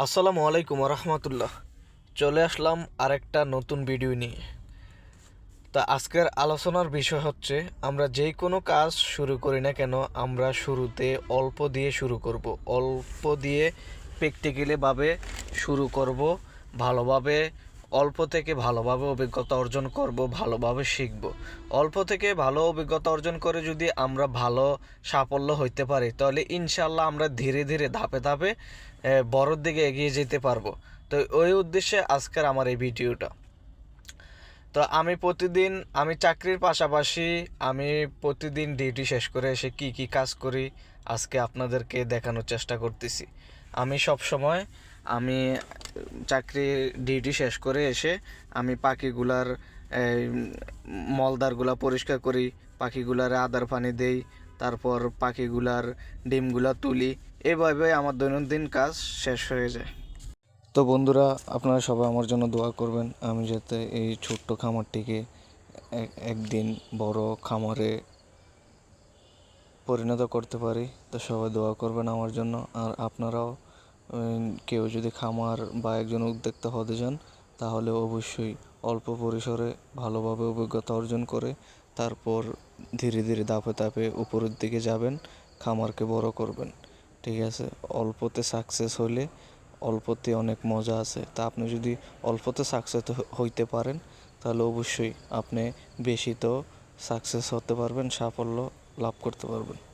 আসসালামু আলাইকুম রহমতুল্লাহ। চলে আসলাম আরেকটা নতুন ভিডিও নিয়ে। তা আজকের আলোচনার বিষয় হচ্ছে, আমরা যেই কোনো কাজ শুরু করি না কেন, আমরা শুরুতে অল্প দিয়ে শুরু করব। অল্প দিয়ে প্র্যাকটিক্যালিভাবে শুরু করব, ভালোভাবে অল্প থেকে ভালোভাবে অভিজ্ঞতা অর্জন করব, ভালোভাবে শিখব। অল্প থেকে ভালো অভিজ্ঞতা অর্জন করে যদি আমরা ভালো সাফল্য হইতে পারি, তাহলে ইনশাল্লাহ আমরা ধীরে ধীরে ধাপে ধাপে বড়োর দিকে এগিয়ে যেতে পারবো। তো ওই উদ্দেশ্যে আজকের আমার এই ভিডিওটা। তো আমি চাকরির পাশাপাশি আমি প্রতিদিন ডিউটি শেষ করে এসে কি কি কাজ করি আজকে আপনাদেরকে দেখানোর চেষ্টা করতেছি। আমি সব সময় আমি চাকরি ডিউটি শেষ করে এসে আমি পাখিগুলার এই, মলদারগুলা পরিষ্কার করি, পাখিগুলার আদার পানি দেই, তারপর পাখিগুলার ডিমগুলা তুলি। এভাবে আমার দৈনন্দিন কাজ শেষ হয়ে যায়। তো বন্ধুরা, আপনারা সবাই আমার জন্য দোয়া করবেন, আমি যাতে এই ছোট্ট খামারটিকে একদিন বড় খামারে পরিণত করতে পারি। তো সবাই দোয়া করবেন আমার জন্য। আর আপনারাও কেউ যদি খামার বা একজন উদ্যোক্তা হতে চান, তাহলে অবশ্যই অল্প পরিসরে ভালোভাবে অভিজ্ঞতা অর্জন করে তারপর ধীরে ধীরে ধাপে ধাপে উপরের দিকে যাবেন, খামারকে বড় করবেন। ঠিক আছে? অল্পতে সাকসেস হলে অল্পতে অনেক মজা আছে। তা আপনি যদি অল্পতে সাকসেস হইতে পারেন, তাহলে অবশ্যই আপনি বেশি তো সাকসেস হতে পারবেন, সাফল্য লাভ করতে পারবেন।